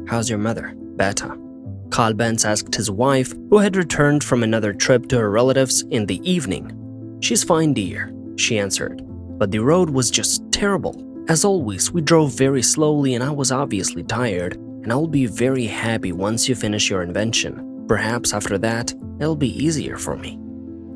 how's your mother, Beta?" Karl Benz asked his wife, who had returned from another trip to her relatives in the evening. "She's fine, dear," she answered, "but the road was just terrible. As always, we drove very slowly and I was obviously tired, and I'll be very happy once you finish your invention. Perhaps after that, it'll be easier for me."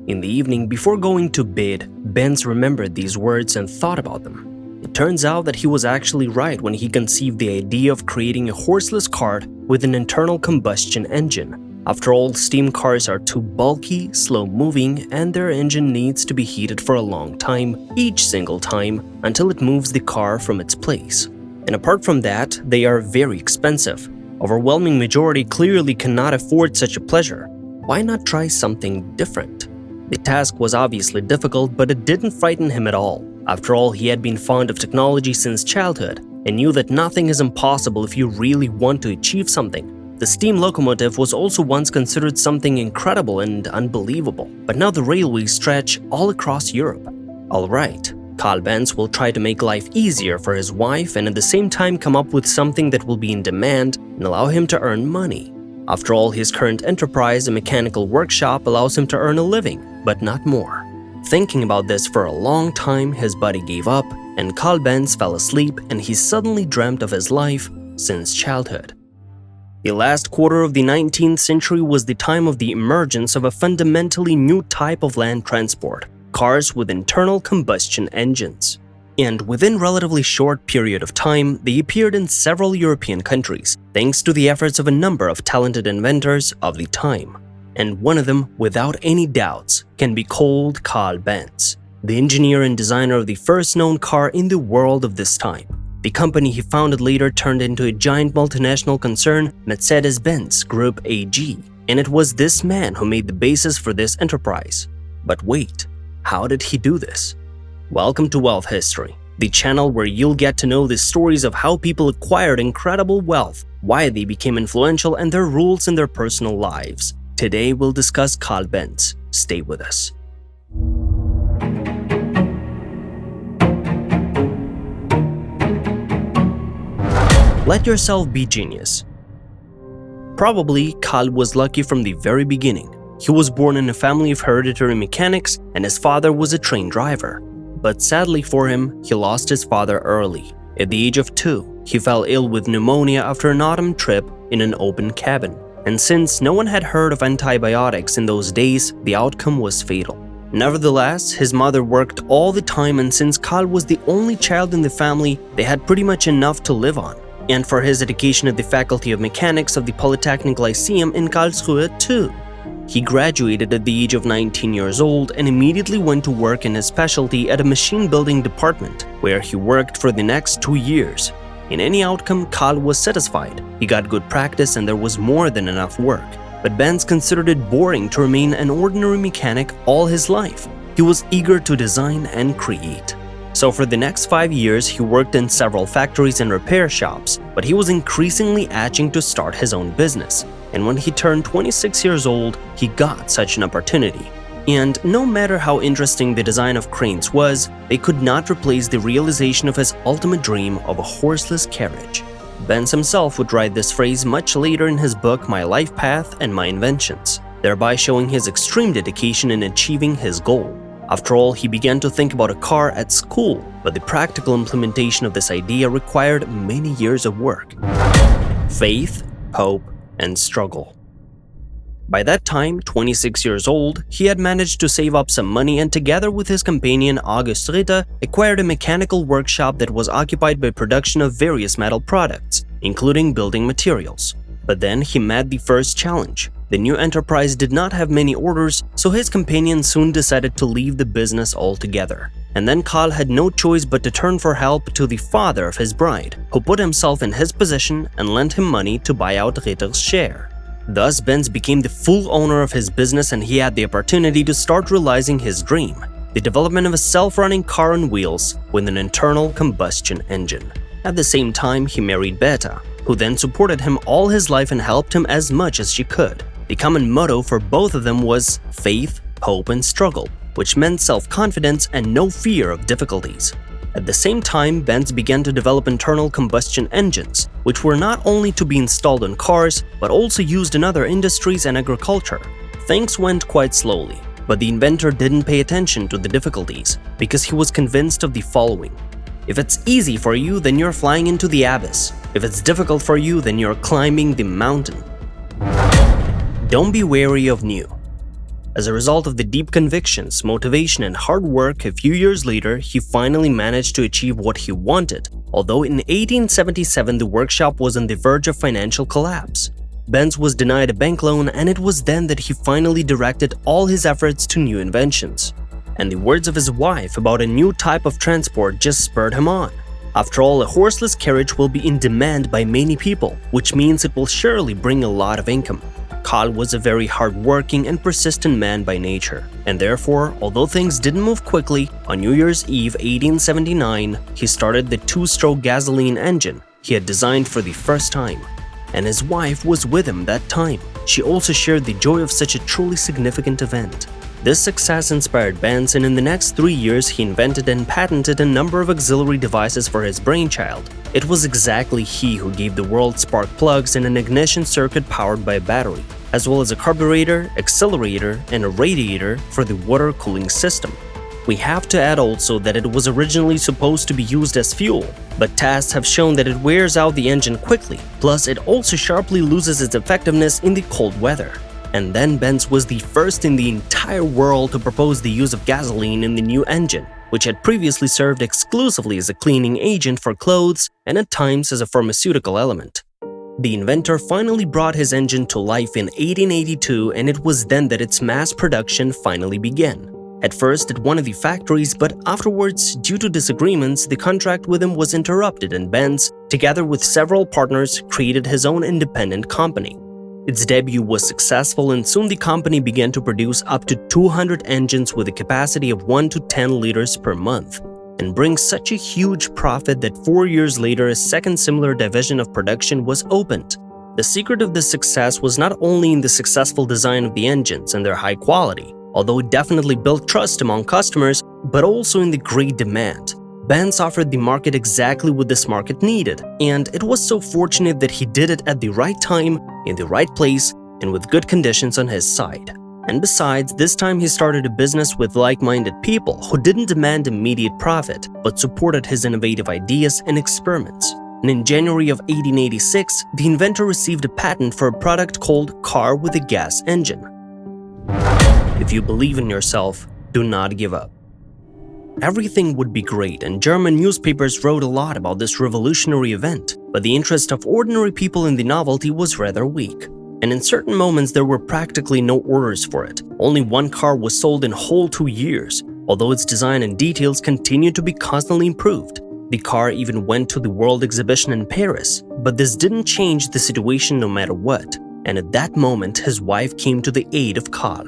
In the evening, before going to bed, Benz remembered these words and thought about them. It turns out that he was actually right when he conceived the idea of creating a horseless cart with an internal combustion engine. After all, steam cars are too bulky, slow-moving, and their engine needs to be heated for a long time, each single time, until it moves the car from its place. And apart from that, they are very expensive. Overwhelming majority clearly cannot afford such a pleasure. Why not try something different? The task was obviously difficult, but it didn't frighten him at all. After all, he had been fond of technology since childhood and knew that nothing is impossible if you really want to achieve something. The steam locomotive was also once considered something incredible and unbelievable, but now the railways stretch all across Europe. Alright, Karl Benz will try to make life easier for his wife and at the same time come up with something that will be in demand and allow him to earn money. After all, his current enterprise, a mechanical workshop, allows him to earn a living, but not more. Thinking about this for a long time, his body gave up, and Karl Benz fell asleep, and he suddenly dreamt of his life since childhood. The last quarter of the 19th century was the time of the emergence of a fundamentally new type of land transport, cars with internal combustion engines. And within a relatively short period of time, they appeared in several European countries, thanks to the efforts of a number of talented inventors of the time. And one of them, without any doubts, can be called Karl Benz, the engineer and designer of the first known car in the world of this time. The company he founded later turned into a giant multinational concern, Mercedes-Benz Group AG, and it was this man who made the basis for this enterprise. But wait, how did he do this? Welcome to Wealth History, the channel where you'll get to know the stories of how people acquired incredible wealth, why they became influential, and their roles in their personal lives. Today we'll discuss Karl Benz. Stay with us. Let yourself be genius. Probably, Karl was lucky from the very beginning. He was born in a family of hereditary mechanics and his father was a train driver. But sadly for him, he lost his father early. At the age of 2, he fell ill with pneumonia after an autumn trip in an open cabin. And since no one had heard of antibiotics in those days, the outcome was fatal. Nevertheless, his mother worked all the time, and since Karl was the only child in the family, they had pretty much enough to live on. And for his education at the Faculty of Mechanics of the Polytechnic Lyceum in Karlsruhe too. He graduated at the age of 19 years old and immediately went to work in his specialty at a machine building department, where he worked for the next 2 years. In any outcome, Karl was satisfied. He got good practice and there was more than enough work. But Benz considered it boring to remain an ordinary mechanic all his life. He was eager to design and create. So for the next 5 years, he worked in several factories and repair shops, but he was increasingly itching to start his own business. And when he turned 26 years old, he got such an opportunity. And no matter how interesting the design of cranes was, they could not replace the realization of his ultimate dream of a horseless carriage. Benz himself would write this phrase much later in his book My Life Path and My Inventions, thereby showing his extreme dedication in achieving his goal. After all, he began to think about a car at school, but the practical implementation of this idea required many years of work. Faith, hope, and struggle. By that time, 26 years old, he had managed to save up some money and together with his companion August Ritter acquired a mechanical workshop that was occupied by production of various metal products, including building materials. But then he met the first challenge. The new enterprise did not have many orders, so his companion soon decided to leave the business altogether. And then Karl had no choice but to turn for help to the father of his bride, who put himself in his position and lent him money to buy out Ritter's share. Thus, Benz became the full owner of his business and he had the opportunity to start realizing his dream, the development of a self-running car on wheels with an internal combustion engine. At the same time, he married Beta, who then supported him all his life and helped him as much as she could. The common motto for both of them was faith, hope, and struggle, which meant self-confidence and no fear of difficulties. At the same time, Benz began to develop internal combustion engines, which were not only to be installed on cars, but also used in other industries and agriculture. Things went quite slowly, but the inventor didn't pay attention to the difficulties because he was convinced of the following. If it's easy for you, then you're flying into the abyss. If it's difficult for you, then you're climbing the mountain. Don't be wary of new. As a result of the deep convictions, motivation, and hard work, a few years later, he finally managed to achieve what he wanted, although in 1877 the workshop was on the verge of financial collapse. Benz was denied a bank loan, and it was then that he finally directed all his efforts to new inventions. And the words of his wife about a new type of transport just spurred him on. After all, a horseless carriage will be in demand by many people, which means it will surely bring a lot of income. Karl was a very hard-working and persistent man by nature, and therefore, although things didn't move quickly, on New Year's Eve 1879, he started the two-stroke gasoline engine he had designed for the first time. And his wife was with him that time. She also shared the joy of such a truly significant event. This success inspired Benz, and in the next 3 years he invented and patented a number of auxiliary devices for his brainchild. It was exactly he who gave the world spark plugs and an ignition circuit powered by a battery, as well as a carburetor, accelerator, and a radiator for the water cooling system. We have to add also that it was originally supposed to be used as fuel, but tests have shown that it wears out the engine quickly, plus it also sharply loses its effectiveness in the cold weather. And then Benz was the first in the entire world to propose the use of gasoline in the new engine, which had previously served exclusively as a cleaning agent for clothes and at times as a pharmaceutical element. The inventor finally brought his engine to life in 1882, and it was then that its mass production finally began. At first at one of the factories, but afterwards, due to disagreements, the contract with him was interrupted, and Benz, together with several partners, created his own independent company. Its debut was successful, and soon the company began to produce up to 200 engines with a capacity of 1 to 10 liters per month, and bring such a huge profit that 4 years later a second similar division of production was opened. The secret of this success was not only in the successful design of the engines and their high quality, although it definitely built trust among customers, but also in the great demand. Benz offered the market exactly what this market needed, and it was so fortunate that he did it at the right time, in the right place, and with good conditions on his side. And besides, this time he started a business with like-minded people who didn't demand immediate profit, but supported his innovative ideas and experiments. And in January of 1886, the inventor received a patent for a product called car with a gas engine. If you believe in yourself, do not give up. Everything would be great, and German newspapers wrote a lot about this revolutionary event, but the interest of ordinary people in the novelty was rather weak. And in certain moments there were practically no orders for it. Only one car was sold in whole 2 years, although its design and details continued to be constantly improved. The car even went to the World Exhibition in Paris, but this didn't change the situation no matter what. And at that moment his wife came to the aid of Karl.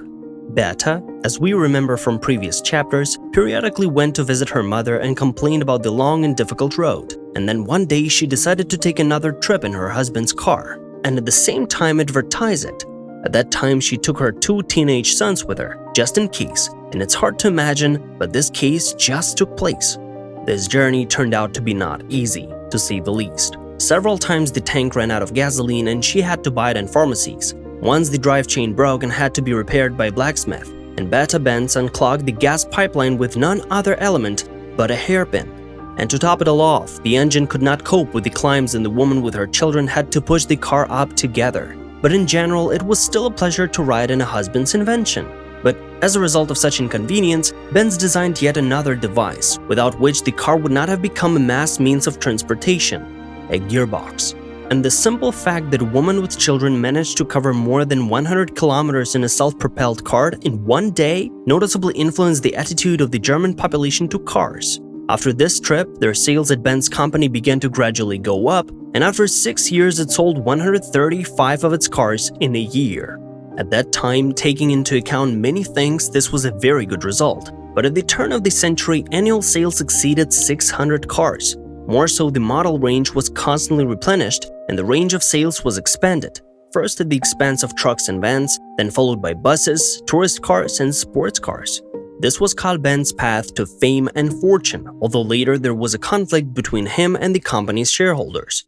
Bertha, as we remember from previous chapters, periodically went to visit her mother and complained about the long and difficult road. And then one day she decided to take another trip in her husband's car, and at the same time advertise it. At that time she took her 2 teenage sons with her, just in case, and it's hard to imagine, but this case just took place. This journey turned out to be not easy, to say the least. Several times the tank ran out of gasoline and she had to buy it in pharmacies. Once the drive chain broke and had to be repaired by a blacksmith, and Bertha Benz unclogged the gas pipeline with none other element but a hairpin. And to top it all off, the engine could not cope with the climbs and the woman with her children had to push the car up together. But in general, it was still a pleasure to ride in a husband's invention. But as a result of such inconvenience, Benz designed yet another device, without which the car would not have become a mass means of transportation: a gearbox. And the simple fact that a woman with children managed to cover more than 100 kilometers in a self-propelled car in one day noticeably influenced the attitude of the German population to cars. After this trip, their sales at Benz company began to gradually go up, and after 6 years it sold 135 of its cars in a year. At that time, taking into account many things, this was a very good result. But at the turn of the century, annual sales exceeded 600 cars. More so, the model range was constantly replenished, and the range of sales was expanded, first at the expense of trucks and vans, then followed by buses, tourist cars, and sports cars. This was Karl Benz's path to fame and fortune, although later there was a conflict between him and the company's shareholders.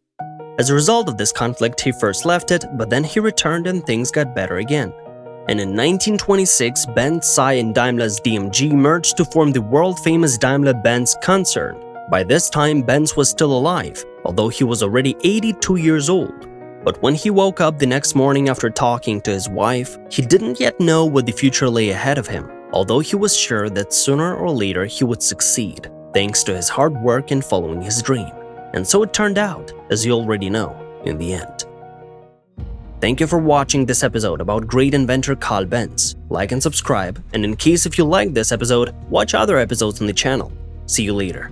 As a result of this conflict, he first left it, but then he returned and things got better again. And in 1926, Benz, Say and Daimler's DMG merged to form the world-famous Daimler-Benz concern. By this time, Benz was still alive, although he was already 82 years old. But when he woke up the next morning after talking to his wife, he didn't yet know what the future lay ahead of him, although he was sure that sooner or later he would succeed, thanks to his hard work and following his dream. And so it turned out, as you already know, in the end. Thank you for watching this episode about great inventor Karl Benz. Like and subscribe, and in case if you liked this episode, watch other episodes on the channel. See you later.